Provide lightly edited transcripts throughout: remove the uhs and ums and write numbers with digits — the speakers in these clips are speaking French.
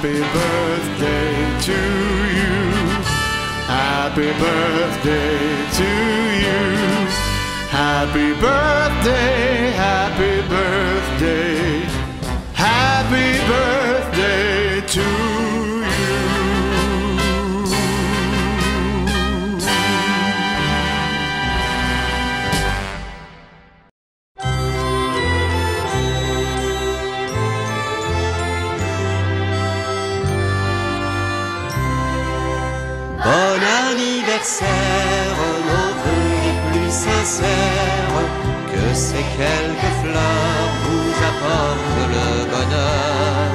Happy birthday to you. Happy birthday to you. Happy birthday, happy birthday. Happy birthday to you. Bon anniversaire, nos vœux les plus sincères, que ces quelques fleurs vous apportent le bonheur,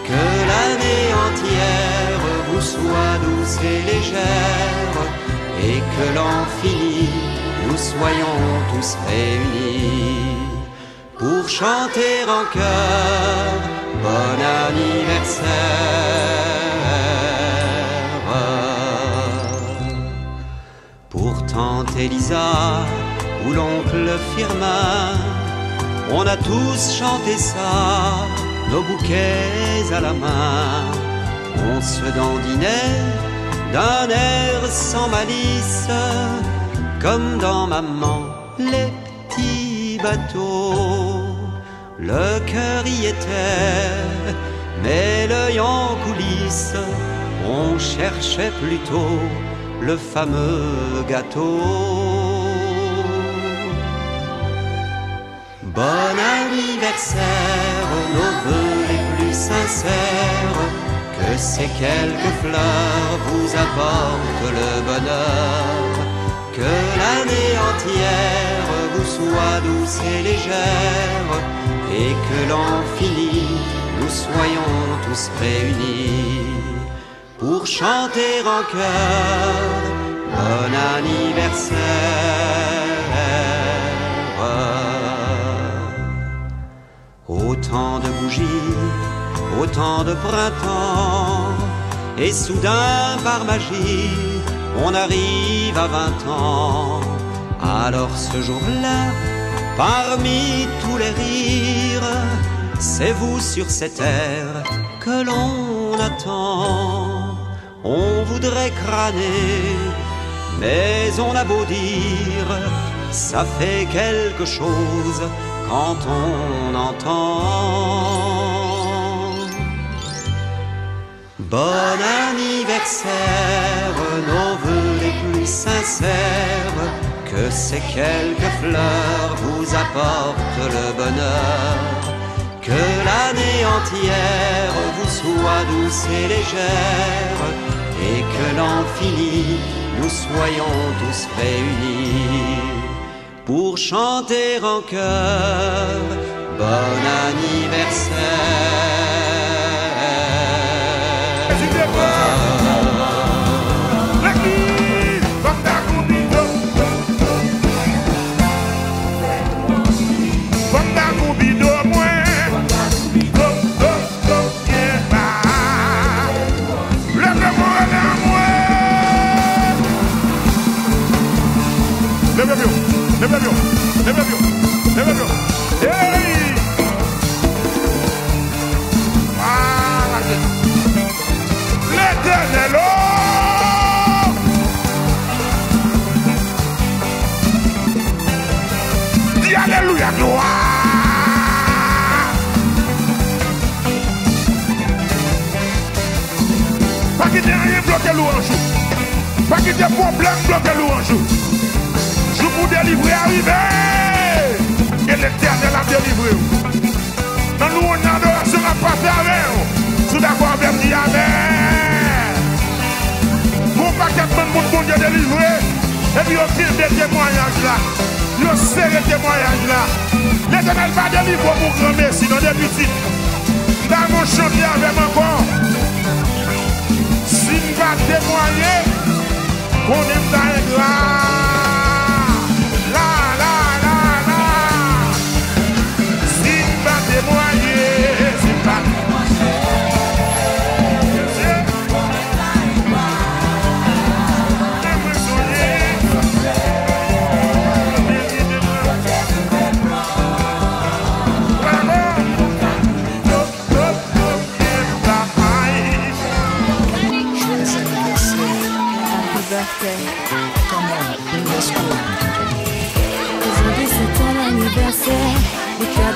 que l'année entière vous soit douce et légère, et que l'an fini, nous soyons tous réunis, pour chanter en chœur, bon anniversaire. Pour tante Elisa ou l'oncle Firmin, on a tous chanté ça, nos bouquets à la main. On se dandinait d'un air sans malice, comme dans Maman, les petits bateaux. Le cœur y était, mais l'œil en coulisses, on cherchait plutôt le fameux gâteau. Bon anniversaire, nos vœux les plus sincères, que ces quelques fleurs vous apportent le bonheur, que l'année entière vous soit douce et légère, et que l'an fini, nous soyons tous réunis, pour chanter en chœur, bon anniversaire. Autant de bougies, autant de printemps, et soudain par magie, on arrive à 20 ans. Alors ce jour-là, parmi tous les rires, c'est vous sur cette terre que l'on attend. On voudrait crâner, mais on a beau dire, ça fait quelque chose quand on entend. Bon anniversaire, nos vœux les plus sincères, que ces quelques fleurs vous apportent le bonheur, que l'année entière vous soit douce et légère, et que l'an fini, nous soyons tous réunis, pour chanter en chœur, bon anniversaire. L'éternel, dis alléluia, gloire. Pas qu'il y ait rien bloqué louange, pas qu'il y ait problème bloqué louange. Je vous délivrer arriver, et l'éternel a délivré. Dans nous, on a adoration à passer avec vous. Tout d'accord avec dit amen. Mon paquet de monde bon Dieu délivré. Et puis au fil des témoignages là, le serré témoignage là, l'éternel va délivrer pour grand merci dans des petits. Dans mon chantier avec encore. S'il va témoigner, qu'on est dans les gras.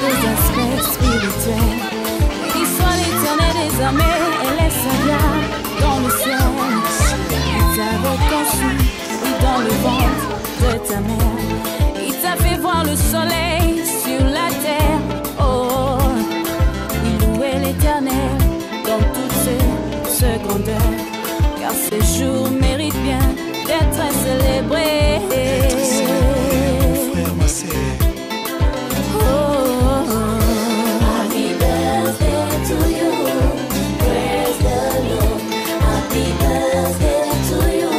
des aspects spirituels. Il soit l'éternel des armées et laisse sa gloire dans le ciel. Il t'avait conçu, oui, dans le ventre de ta mère. Il t'a fait voir le soleil sur la terre. Oh, oui, louez l'éternel dans toutes ses grandeurs. Car ces jours méritent bien d'être célébrés. Frère, ma sœur. Happy birthday to you, praise the Lord. Happy birthday to you,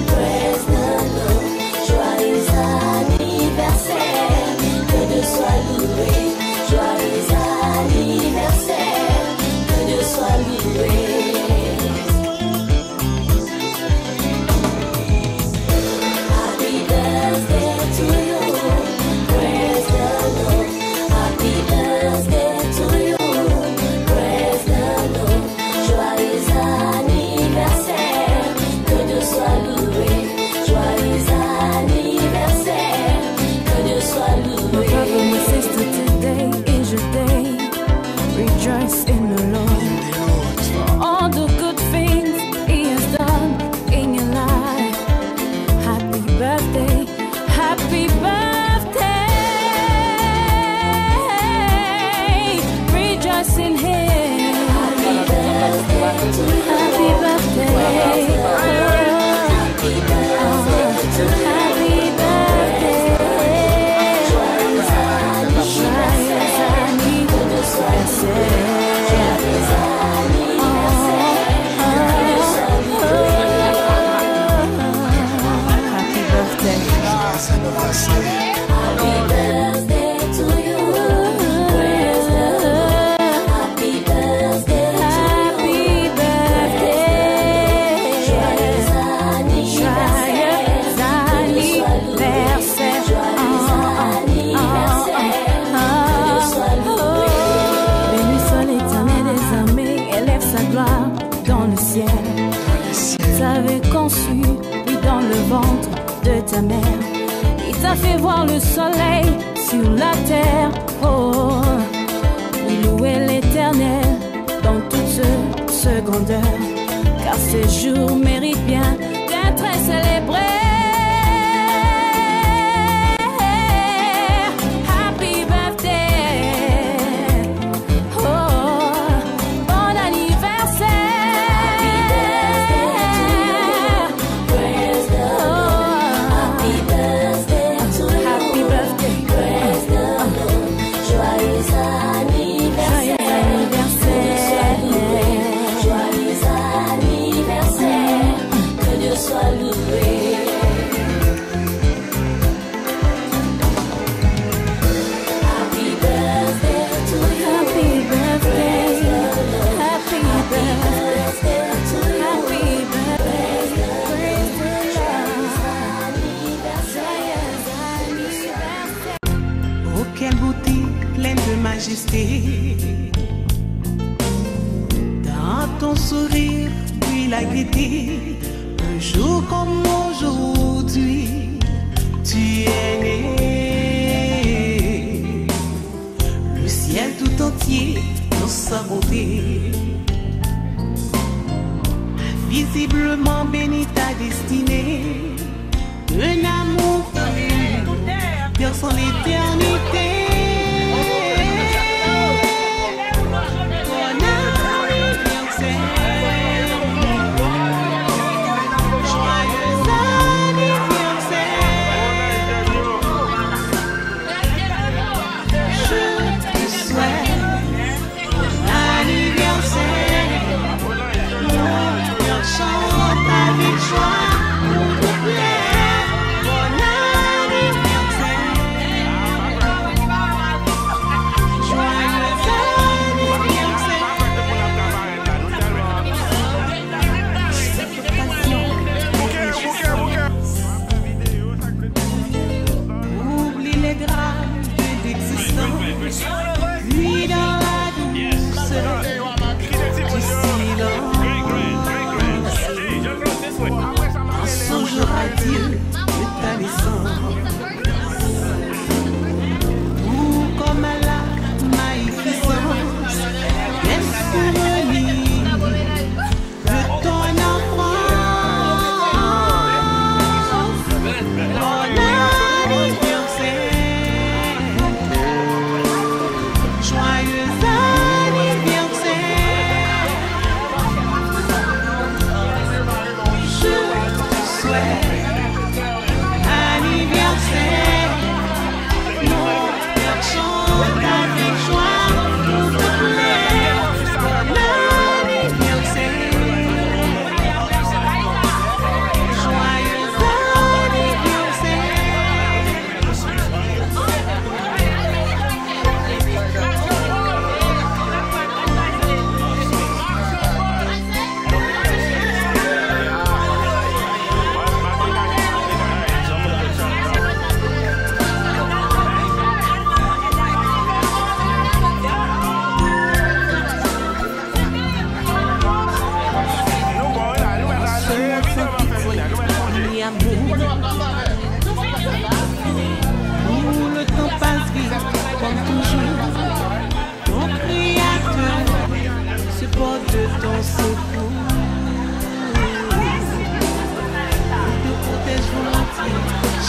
praise the Lord. Joyeux anniversaire, que Dieu soit loué. Joyeux anniversaire, que Dieu soit loué. Rejoice in the Lord for all the good things He has done in your life. Happy birthday, happy birthday. Rejoice in Him. Happy birthday to you. Happy birthday. Happy birthday to you. Happy birthday. Joyeux anniversaire. T'avais conçu, oui, dans le ventre de ta mère. Il t'a fait voir le soleil sur la terre. Oh, oui, louez l'éternel dans toute ce grandeur. Car ces jours méritent bien d'être célébrés. Dans ton sourire, puis la gaieté, un jour comme aujourd'hui, tu es né. Le ciel tout entier nous sa bonté, visiblement béni ta destinée, un amour vers son éternité. Joyeux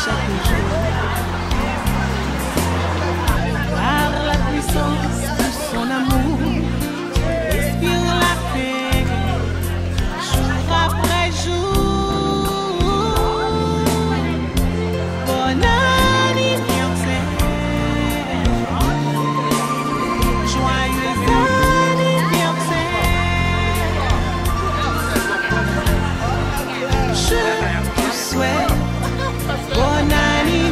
chaque jour. Par la puissance de son amour, respire la paix, jour après jour. Bon anniversaire, joyeux anniversaire. Je te souhaite bon anniversaire.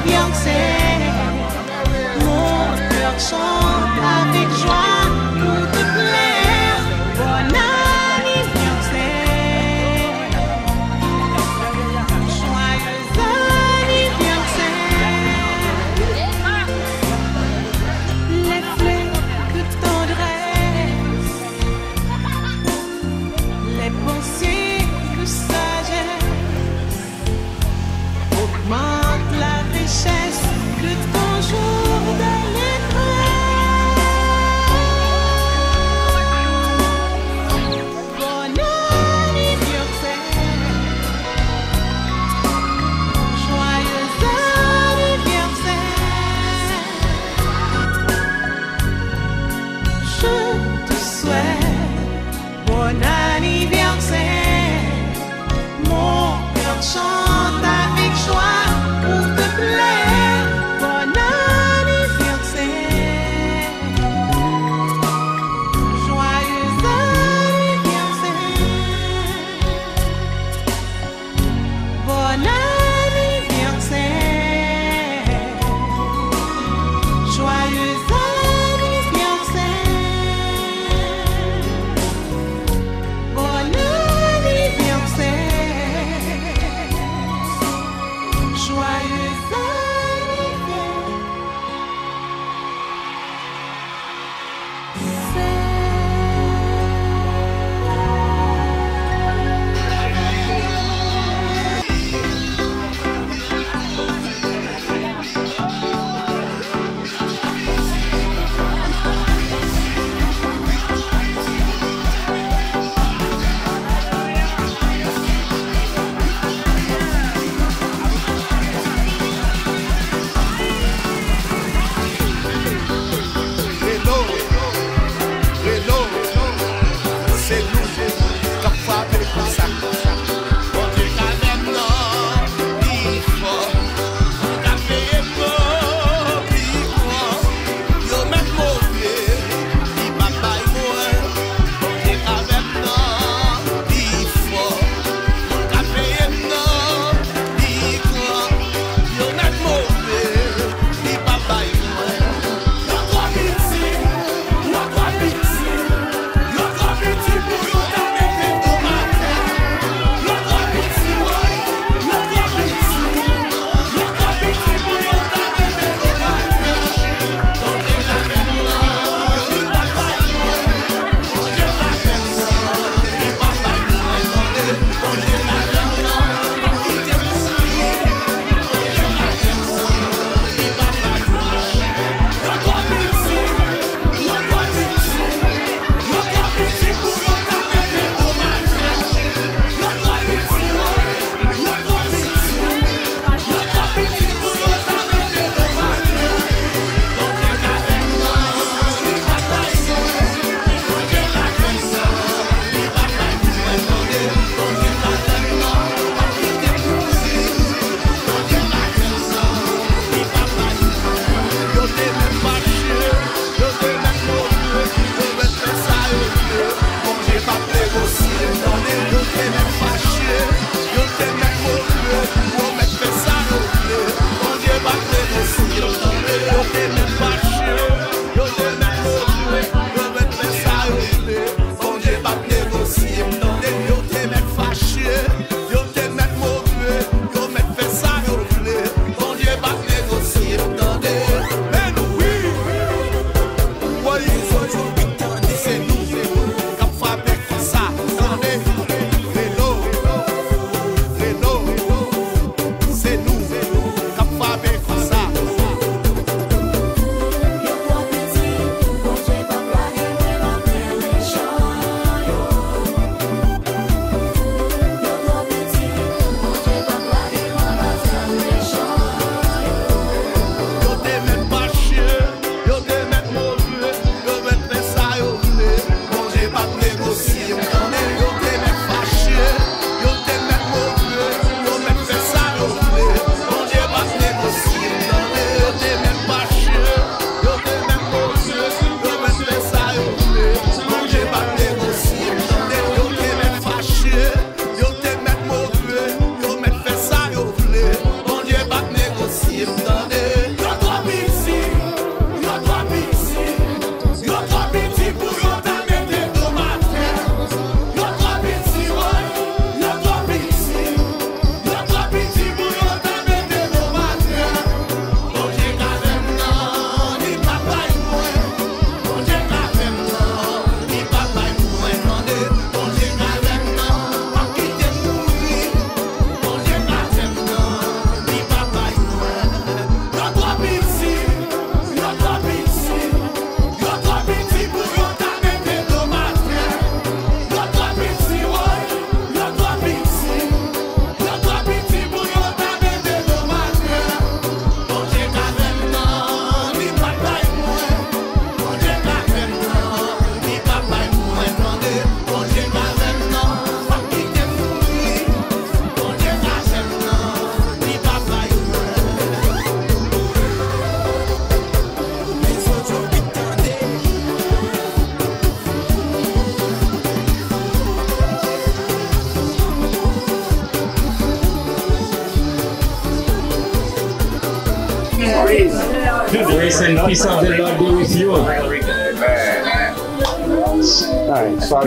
grace and peace of the Lord be with you.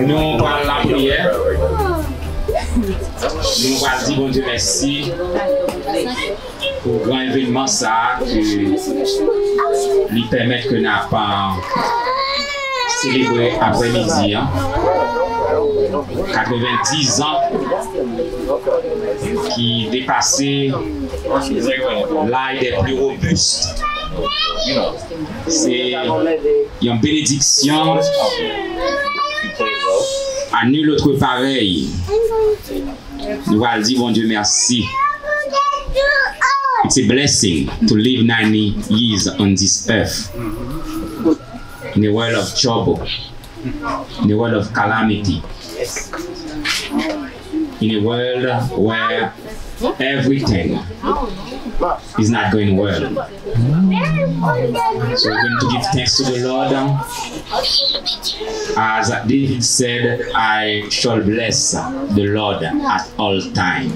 Nous parlons la prière. Nous allons dire bon Dieu merci pour le grand événement ça qui lui permet que nous n'avons pas célébré après-midi. 90 ans qui dépassaient l'âge des plus robustes. C'est une bénédiction à nul autre pareil. Nous allons dire bon Dieu merci. It's a blessing to live 90 years on this earth in a world of trouble, in a world of calamity, in a world where everything is not going well. So we're going to give thanks to the Lord. As David said, I shall bless the Lord at all times.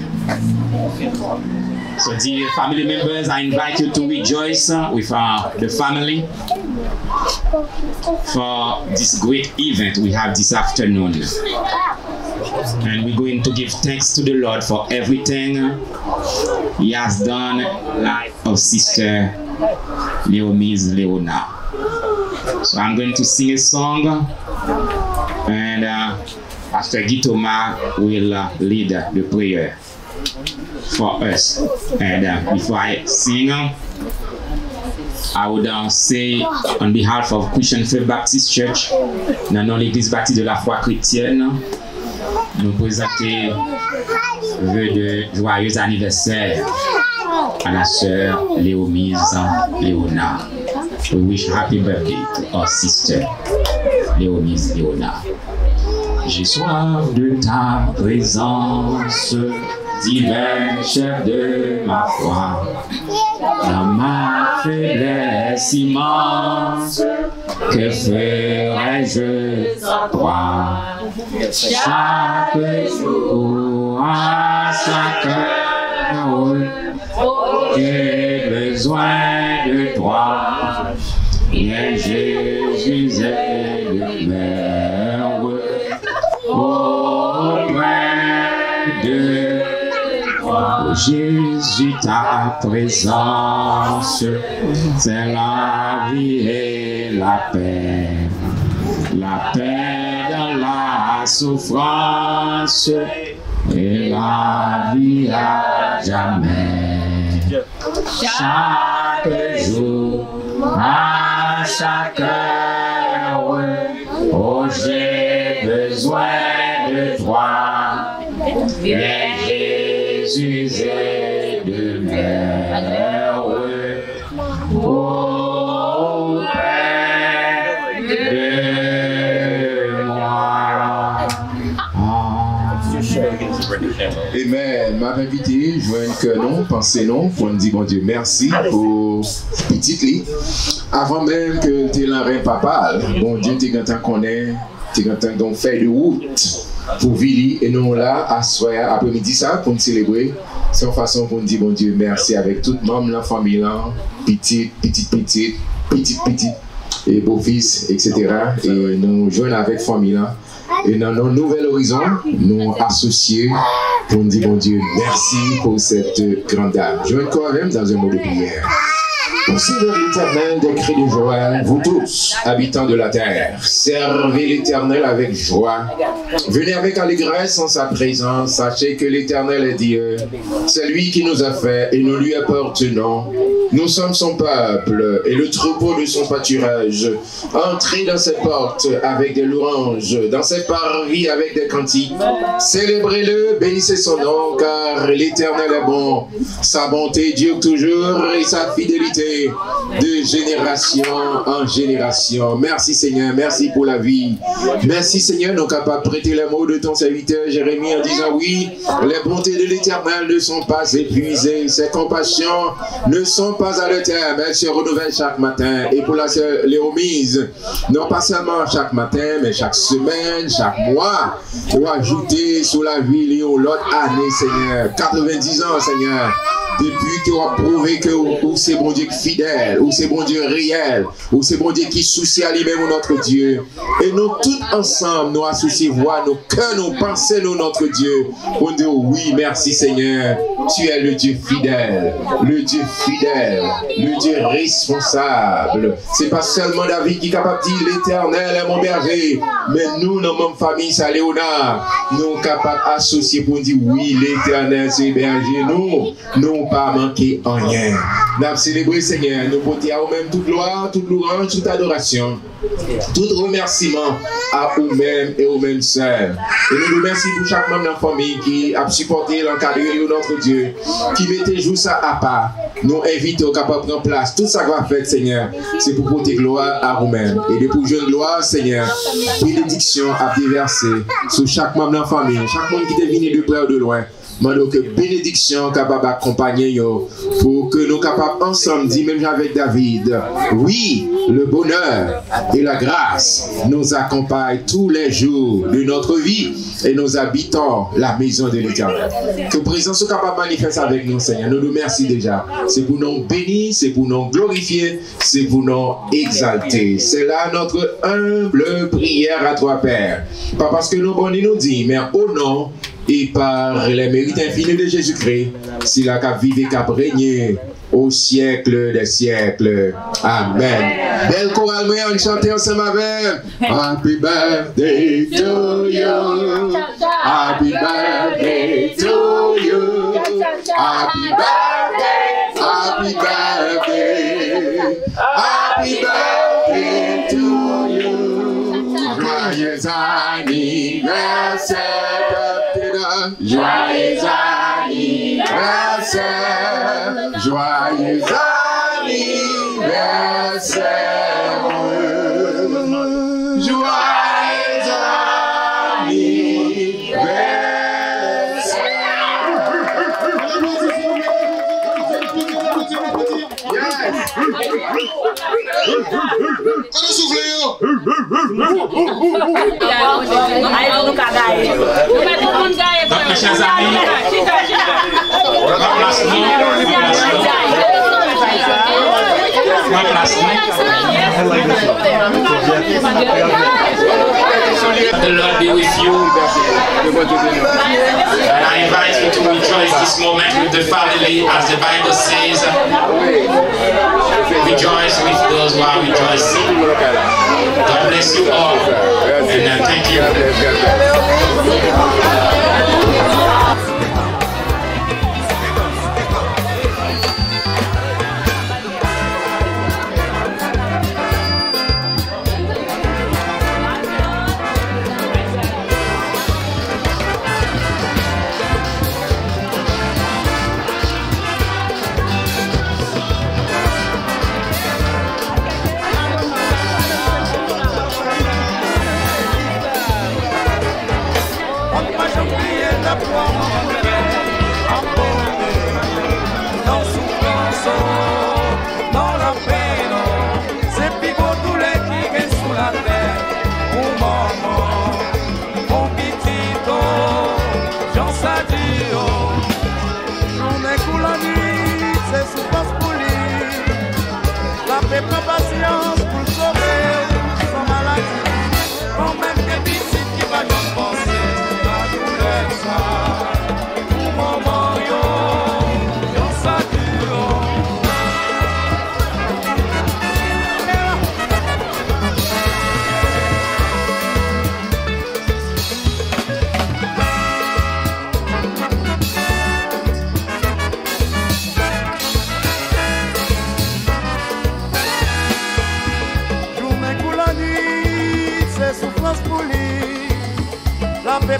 So dear family members, I invite you to rejoice with the family for this great event we have this afternoon. And we're going to give thanks to the Lord for everything He has done in the life of Sister Leomise Leonard. So I'm going to sing a song, and after Gitoma will lead the prayer for us. And before I sing, I would say on behalf of Christian Faith Baptist Church, dans l'Église baptiste de la foi chrétienne, nous présenter vœux de joyeux anniversaire à la sœur Leomise Leonard. We wish happy birthday to our sister Leomise Leonard. J'ai soif de ta présence, divin chef de ma foi, dans ma faiblesse immense, que ferais-je sans toi? Chaque jour, à chaque heure, j'ai besoin de toi. Et Jésus est le Père auprès de toi. Oh Jésus, ta présence, c'est la vie et la paix. La paix dans la souffrance et la vie à jamais. Chaque jour, à chaque heure, oh j'ai besoin de toi. Viens Jésus et de merveilleux auprès de moi. Amen. M'a invité, joindre que non, penser non, pour me dire bon Dieu merci pour petite lit. Avant même que tu l'enrain papa, bon Dieu t'es content qu'on est, t'es content qu'on fait de route pour Vili et nous là à soir après-midi ça pour nous célébrer. C'est une façon pour nous dire bon Dieu merci avec tout le membre de la famille là, petite et beau-fils, etc. Et nous joignons avec la famille là. Et dans nos nouvel horizon, nous associés pour nous dire bon Dieu merci pour cette grande dame. Je vais quand même dans un mot de prière. Poursuivez l'Éternel des cris de joie, vous tous, habitants de la terre. Servez l'Éternel avec joie. Venez avec allégresse en sa présence. Sachez que l'Éternel est Dieu. C'est lui qui nous a fait et nous lui appartenons. Nous sommes son peuple et le troupeau de son pâturage. Entrez dans ses portes avec des louanges, dans ses parvis avec des cantiques. Célébrez-le, bénissez son nom, car l'Éternel est bon. Sa bonté dure toujours et sa fidélité de génération en génération. Merci Seigneur, merci pour la vie. Merci Seigneur, nous capables de prêter les mots de ton serviteur Jérémie en disant oui, les bontés de l'Éternel ne sont pas épuisées, ses compassions ne sont pas à le terme, elles se renouvellent chaque matin. Et pour la sœur Leomise, non pas seulement chaque matin, mais chaque semaine, chaque mois, pour ajouter sous la vie l'autre année Seigneur, 90 ans Seigneur. depuis que vous avez prouvé que ou c'est bon Dieu fidèle, ou c'est bon Dieu réel, ou c'est bon Dieu qui soucie à lui-même notre Dieu. Et nous tous ensemble, nous associer voix, nos cœurs, nos pensées, nous notre Dieu. On dit oui, merci Seigneur, tu es le Dieu fidèle, le Dieu fidèle, le Dieu responsable. C'est pas seulement David qui est capable de dire l'Éternel est mon berger, mais nous, dans notre famille, ça Léonard, nous sommes capables d'associer pour dire oui, l'Éternel c'est berger, nous pas manqué en rien. Nous avons célébré Seigneur, nous portons à vous-même toute gloire, toute louange, toute adoration, tout remerciement à vous-même et vous-même seuls. Et nous nous remercions pour chaque membre de la famille qui a supporté l'encadré de notre Dieu, qui mettait jour ça à part. Nous invitons capables de prendre place. Tout ça qu'on va faire, Seigneur, c'est pour porter gloire à vous-même. Et de pour jouer gloire, Seigneur, bénédiction à déverser sur chaque membre de la famille, chaque monde qui est venu de près ou de loin. Demandons que bénédiction capable d'accompagner pour que nous capables ensemble dire même avec David, oui, le bonheur et la grâce nous accompagnent tous les jours de notre vie et nous habitons la maison de l'Éternel. Que présence soit capable de manifester avec nous, Seigneur. Nous nous remercions déjà. C'est pour nous bénir, c'est pour nous glorifier, c'est pour nous exalter. C'est là notre humble prière à toi, Père. Pas parce que nous nous dit, mais au nom et par les mérites infinis de Jésus-Christ, c'est là qu'a vivé, qu'a régné au siècle des siècles. Amen. Belle chorale, on chante ensemble avec. Happy birthday to you. Happy birthday to you. Happy birthday. Happy birthday. Happy birthday to you. Joyeux anniversaire. Joyeux anniversaire, joyeux anniversaire, joyeux Mes chers amis, the Lord be with you. And I invite you to rejoice this moment with the family, as the Bible says. Rejoice with those who are rejoicing. God bless you all. And thank you.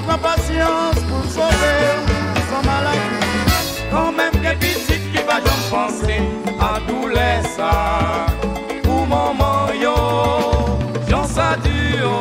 Prends patience pour sauver son maladie. Quand même des petites qui va j'en penser à tous les ça. Pour maman yo, j'en sa duo.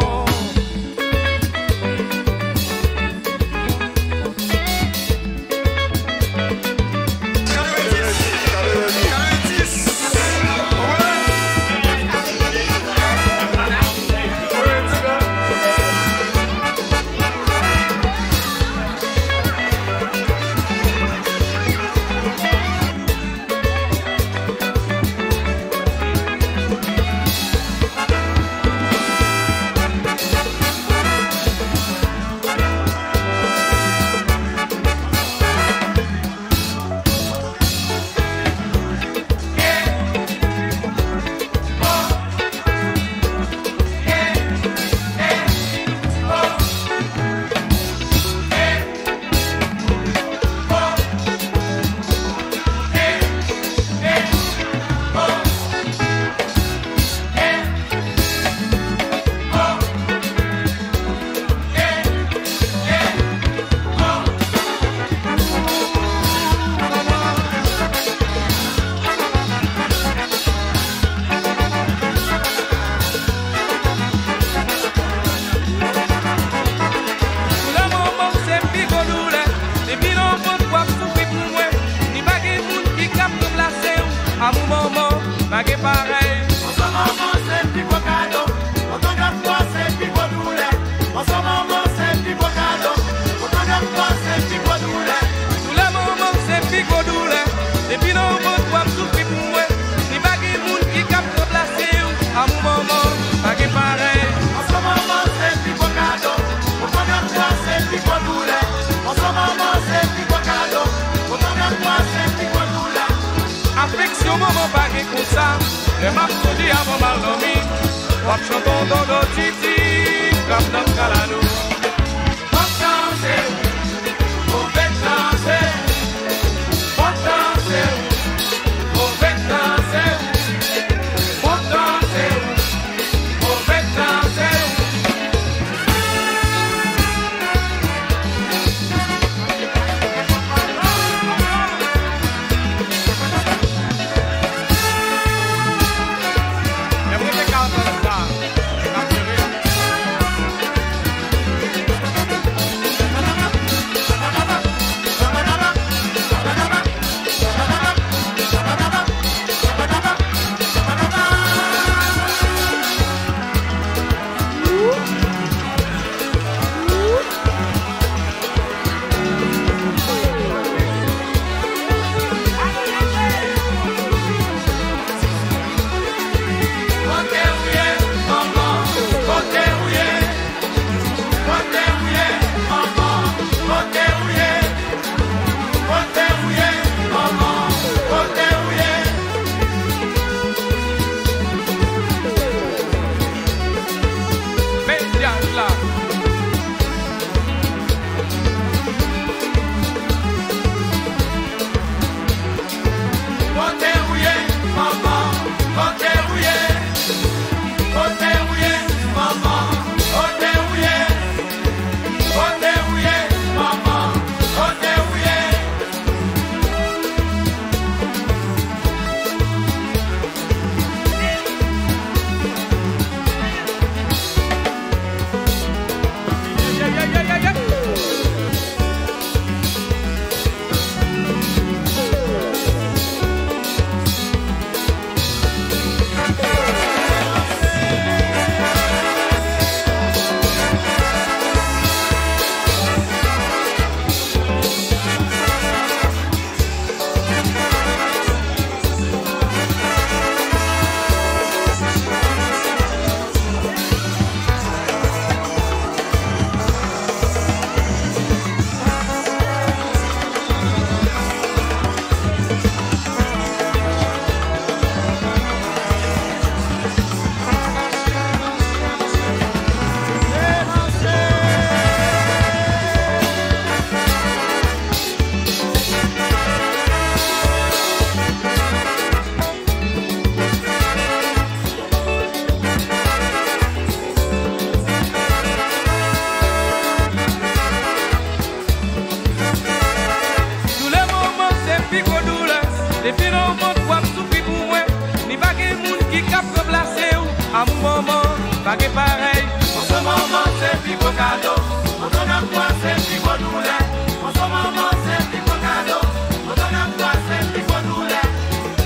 Wap chanton dodo titi, kap nan kalado. Wap danse, mauvais danse. Wap danse, mauvais danse. Wap danse, mauvais danse.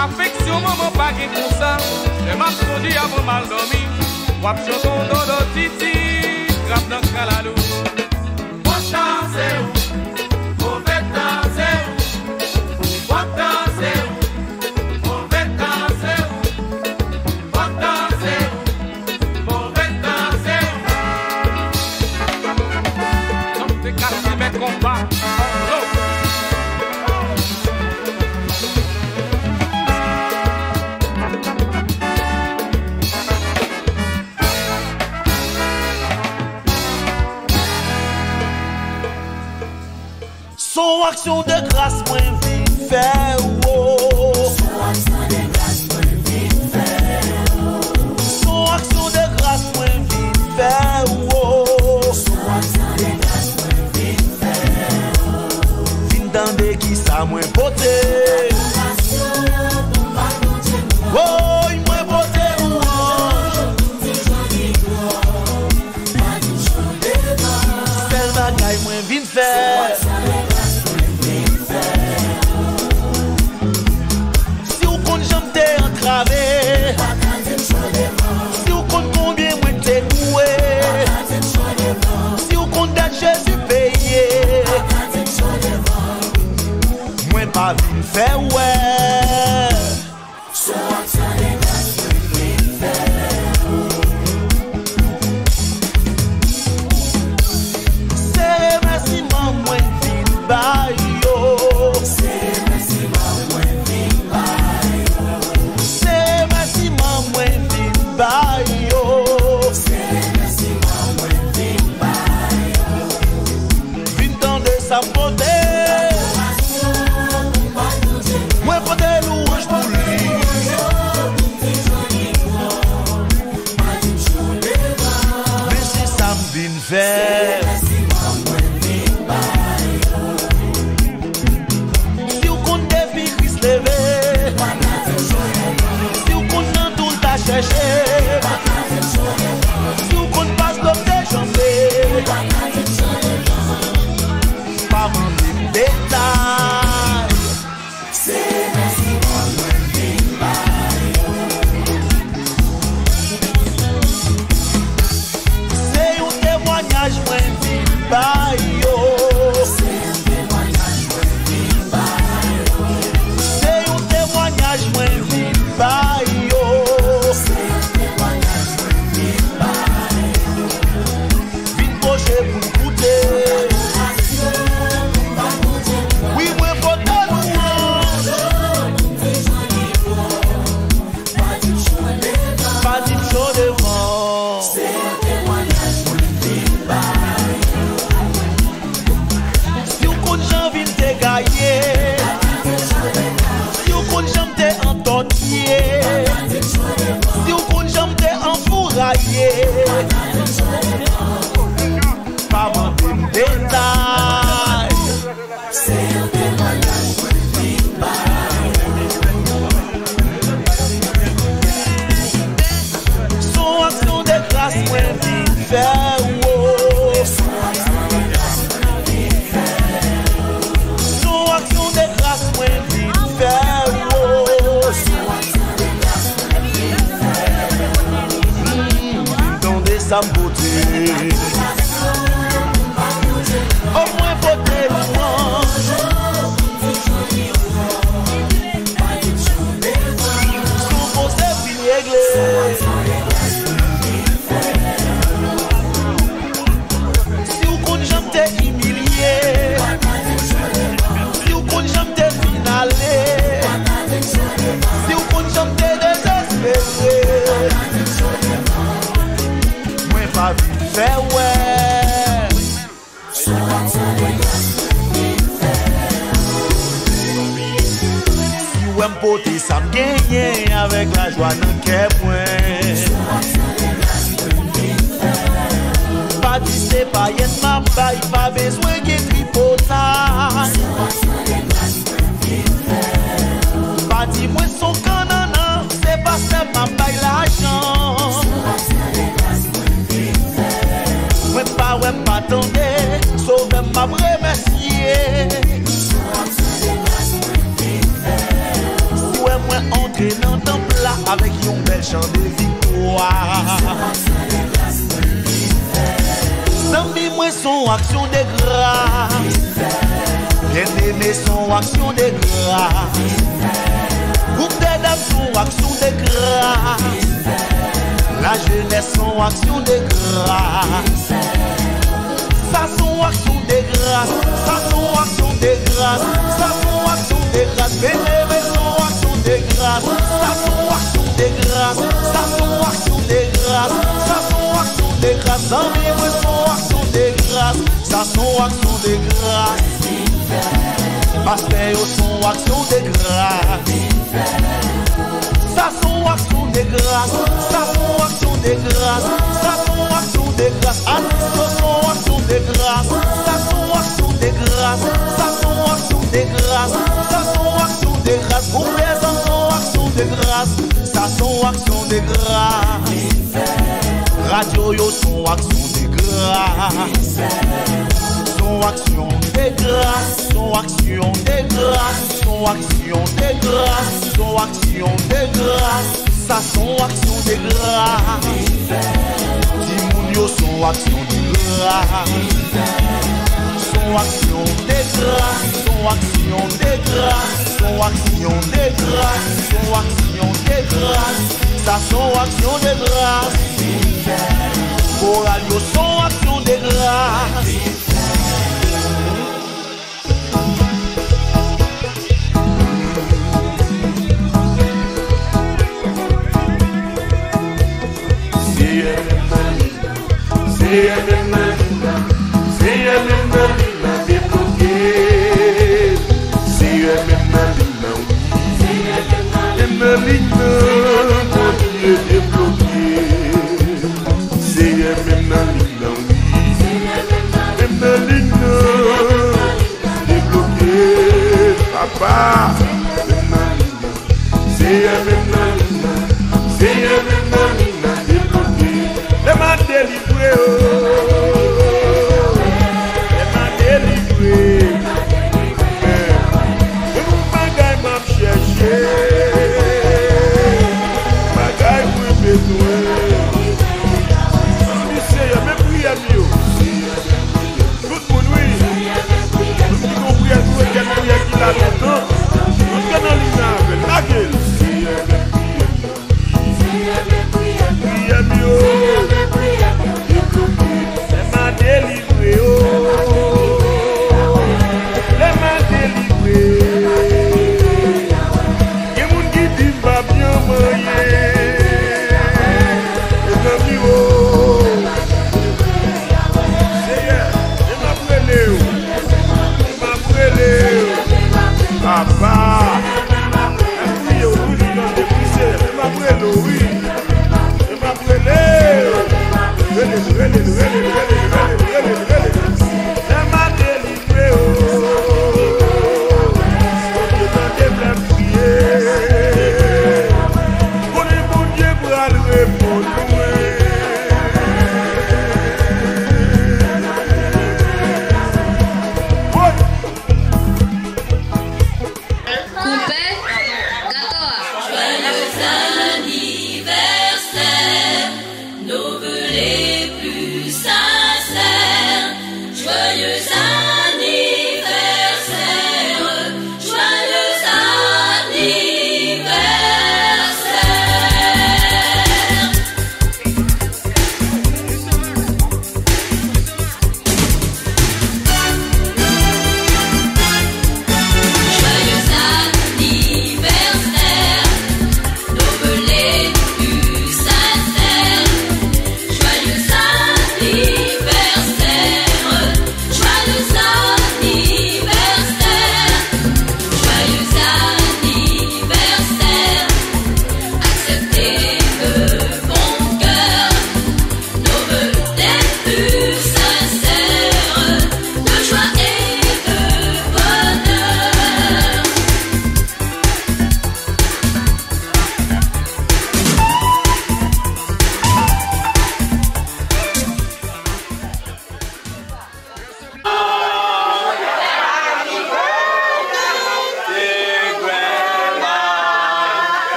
Affection maman pas qui pour ça. Les marchands dit avant mal dormi. Wap chanton dodo titi, grave dans calado. Wap danse ou, mauvais danse ou. Wap danse ou, mauvais danse ou. Wap danse ou, mauvais danse ou. Non te casser mes combats. Son action de grâce, moi, vite faire, oh. Son action de grâce, moi, vite faire, oh. Son action de grâce, moi, vite faire, oh. Son action de grâce, moi, vite faire, oh. Vite d'ande qui ça, moi, poté. Oh, il m'a poté, oh. Celle bagaille, moi, vite faire. Si vous comptez combien moi t'es doué, si vous comptez Jésus payé, moi pas venu faire ouais. C'est merci moi venu bailler, c'est merci moi venu bailler. Bayo faire. Si vous comptez depuis Christ levé, si vous comptez dans tout le chercher, si vous comptez pas comme des jambes, pas mon détail. C'est un témoignage moins vite par yo. C'est un témoignage moins vite par yo. Vite projet pour goûter. Oui, moi pour ta louange. Pas d'une chose devant. Si vous comptez j'envie de te gagner, si vous comptez j'aime te entortiller, si vous comptez j'aime te enfourailler, pas mon détail. Son action de grâce, moi, vite faire. Son action de grâce, moi, vite faire. Dans des beauté. Au moins, faut te louange. Son beau service réglé. Si vous comptez j'aime te humilier, si vous comptez j'aime te finaler, si vous comptez j'aime te désespérer, moi pas vite faire ouais. Si vous aimez porter ça me gagne avec la joie dans le cœur point. Pas dit c'est pas yen ma baille, pas besoin de tripotage. Pas dit moi son canana, c'est pas ça ma baille l'argent. Ouais pas attendez, sauve ma remercier. Ouais moi entrer dans le temple là avec un bel chant de victoire. Zami moi son action de grâce. Bien aimé son action de grâce. Groupe de dames son action de grâce. La jeunesse son action de grâce. Ça son action de grâce. Ça son action de grâce. Ça son action de grâce. Bien aimé son action de grâce. Ça son action de grâce. Ça son action de grâce. Ça son action de grâce. Zami moi son action de grâce. Ça son action de grâce. Pasteur son action de grâce. Ça son action de grâce. Ça son action de grâce. Ça son action de grâce. Assistance son action de grâce. Ça son action de grâce. Ça son action de grâce. Ça son action de grâce. Complaisant son action de grâce. Ça son action de grâce. Radio yo son action de grâce. Son action de grâce, son action de grâce, son action de grâce, son action de grâce, ça son action de grâce. Dimounio son action de grâce, son action de grâce, son action de grâce, son action de grâce, son action de grâce, ça son action de grâce. Coralio son action de grâce. C'est Papa,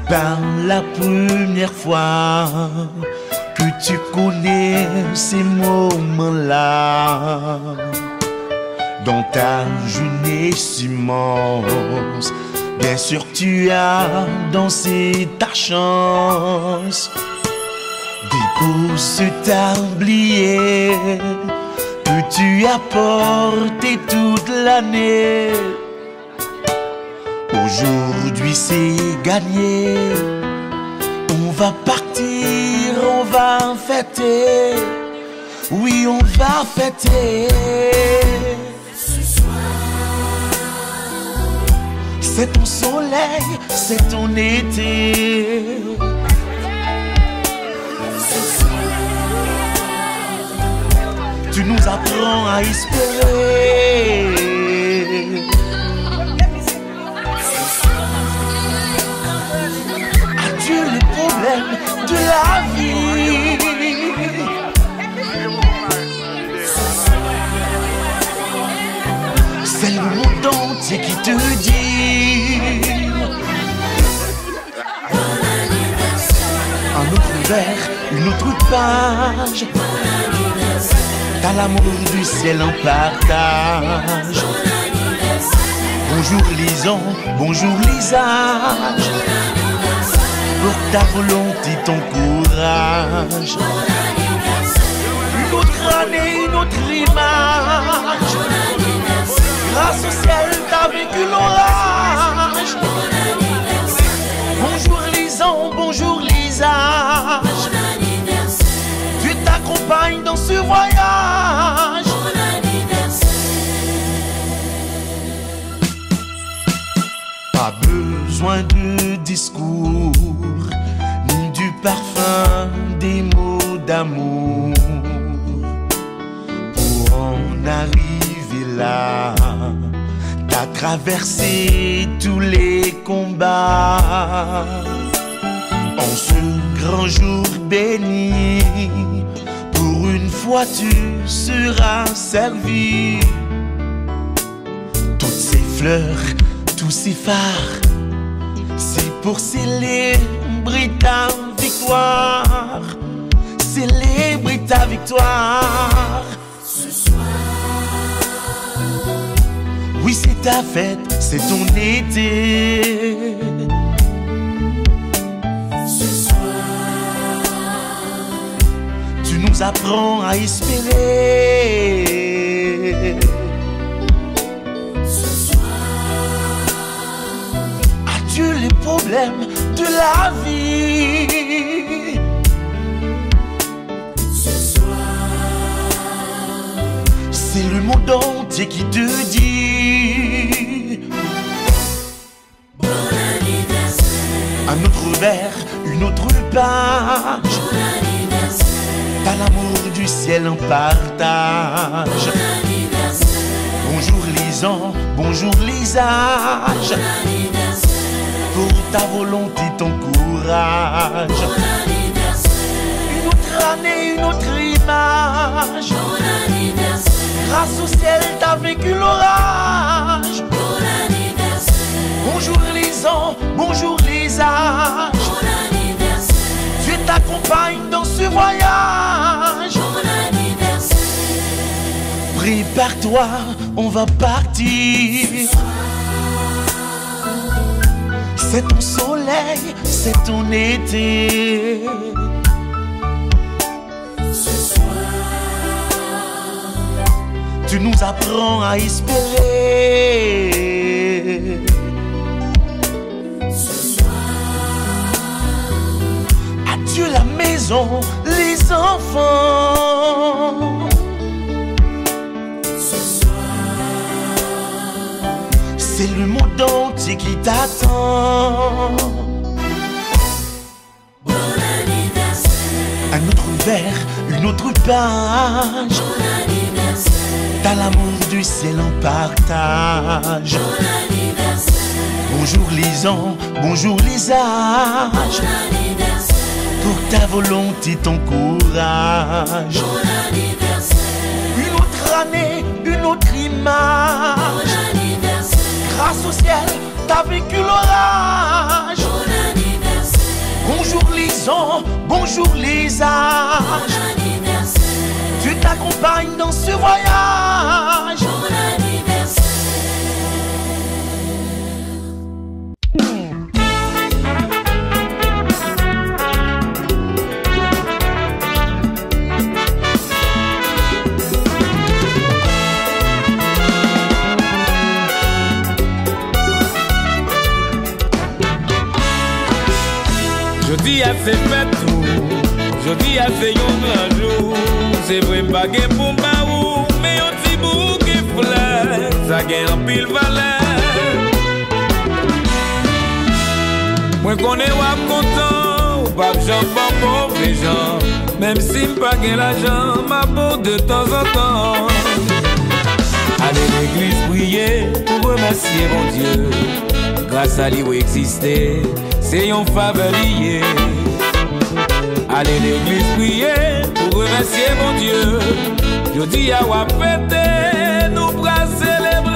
Par la première fois que tu connais ces moments-là, dans ta jeunesse immense, bien sûr tu as dansé ta chance. Dépose ce tablier que tu as porté toute l'année. Aujourd'hui c'est gagné, on va partir, on va fêter, oui on va fêter. Ce soir, c'est ton soleil, c'est ton été. Ce soir, tu nous apprends à espérer. De la vie, c'est le monde entier qui te dit un autre verre, une autre page. T'as l'amour du ciel en partage. Bonjour les ans, bonjour les âges. Pour ta volonté, ton courage. Une autre année, une autre image. Grâce au ciel, t'as vécu l'orage. Bonjour les ans, bonjour les âges. Dieu t'accompagne dans ce voyage. Pas besoin de discours, ni du parfum des mots d'amour pour en arriver là. T'as traversé tous les combats en ce grand jour béni. Pour une fois tu seras servi. Toutes ces fleurs, tous ces phares, c'est pour célébrer ta victoire. Célébrer ta victoire. Ce soir, oui, c'est ta fête, c'est ton été. Ce soir, tu nous apprends à espérer. Ce soir, Adieu les problèmes de la vie. ce soir, C'est le monde entier qui te dit bon anniversaire. un autre verre, une autre page. Bon anniversaire. T'as l'amour du ciel en partage. Bon anniversaire. Bonjour les ans, bonjour les âges. Bon anniversaire. Pour ta volonté, ton courage. Bon anniversaire. Une autre année, une autre image. Bon anniversaire. Grâce au ciel, t'as vécu l'orage. Bon anniversaire. Bonjour les ans, bonjour les âges. Bon anniversaire. Dieu t'accompagne dans ce voyage. Bon anniversaire. Prépare-toi, on va partir. C'est ton soleil, c'est ton été. Ce soir, Tu nous apprends à espérer. ce soir, Adieu la maison, les enfants. ce soir, C'est le monde entier qui t'attend. bon anniversaire. Un autre verre, une autre page. Bon anniversaire. T'as l'amour du ciel en partage. Bon anniversaire. Bonjour les ans, bonjour les âges. Bon anniversaire. Pour ta volonté, ton courage. Bon anniversaire. Une autre année, une autre image. Bon anniversaire. Grâce au ciel, t'as vécu l'orage. Bon anniversaire. Bonjour les ans, bonjour les âges. Bon anniversaire. Dieu t'accompagne dans ce voyage. Bon anniversaire. Jodi a fait fête tout, jodi a fait yon grand jour. C'est vrai m'bagé pour m'baou, mais yon ti bouquet fleur, ça gagne en pile valeur. Moi connais wap content, ou pas j'en pas pauvre gens. Même si m'pas gagne l'argent, ma peau de temps en temps. Allez l'église prier pour remercier mon Dieu. Grâce à lui où exister, c'est yon faveur lié. Allez l'église prier pour remercier mon Dieu. Je dis à wap fêter, nous bras célébrer.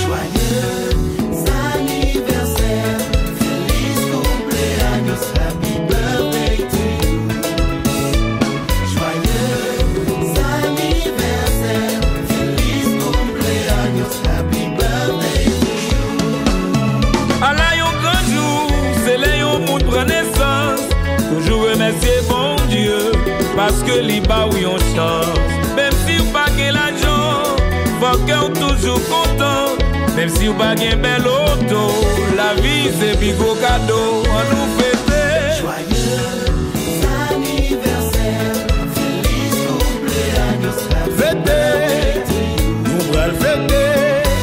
Joyeux Même si ou pas gen bel auto, la vie c'est plus gros cadeau. On nous fête Joyeux anniversaire, feliz cumpleaños, fête, nous bral fête.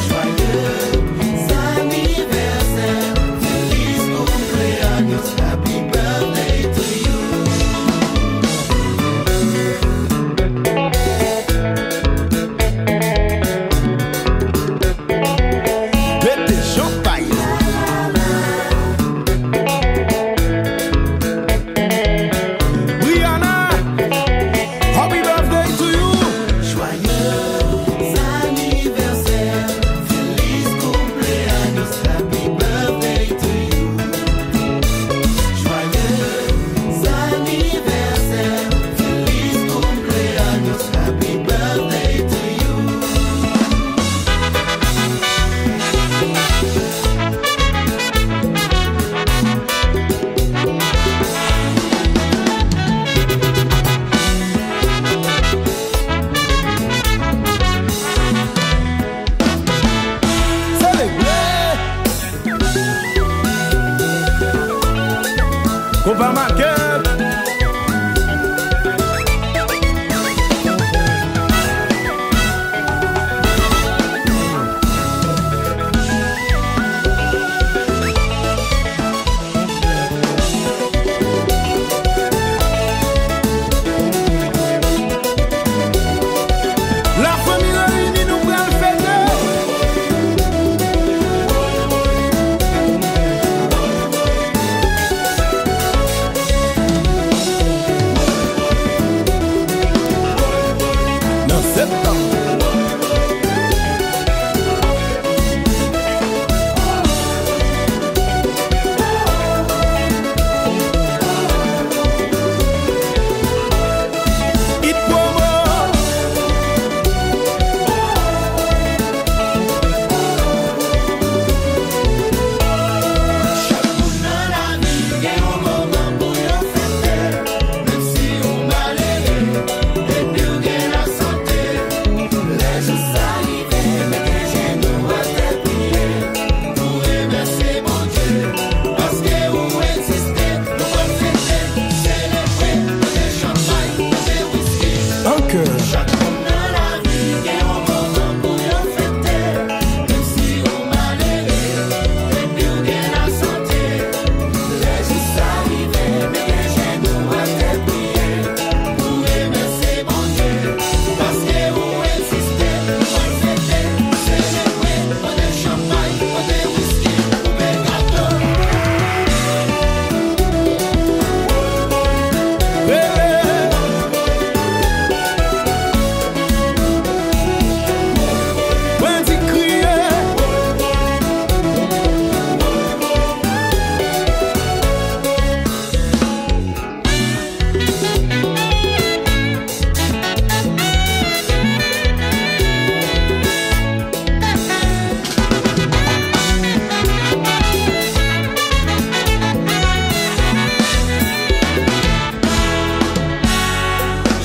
joyeux anniversaire, feliz cumpleaños, happy birthday to you. Fête champagne. Brianna, happy birthday to you. Joyeux anniversaire, feliz cumpleaños, happy birthday to you. Joyeux anniversaire, feliz cumpleaños, happy birthday to you. Compa Marquette. La famille réunie nous prend le fête. Dans septembre. It promo. Dans la vie, il y a un moment pour yon fêter. Même si on malheureux, et puis on gagne la santé. Les jours s'arrivent, mais que j'ai nous à te prier. Pour remercier mon Dieu, parce que vous existez. Nous allons fêter, célébrer, manger champagne, manger whisky. Encore. Chaque homme dans la vie, il y a un moment pour yon fêter. Même si on malheureux, et puis on gagne la santé. Les jours s'arrivent, mais que j'ai nous à te prier. Pour remercier mon Dieu, parce que vous existez. Nous allons fêter, célébrer, manger champagne, manger whisky, couper gâteau.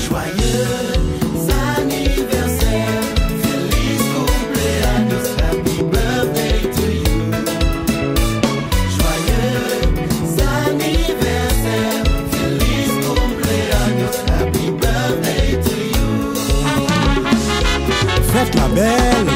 Joyeux anniversaire, feliz cumpleaños, happy birthday to you. Joyeux anniversaire, feliz cumpleaños, happy birthday to you. Fête la belle.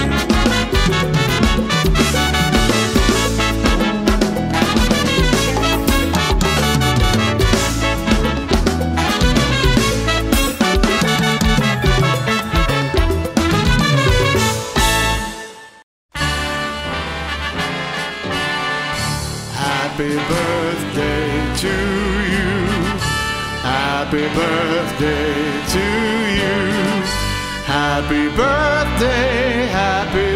Happy birthday to you. Happy birthday to you. Happy birthday, happy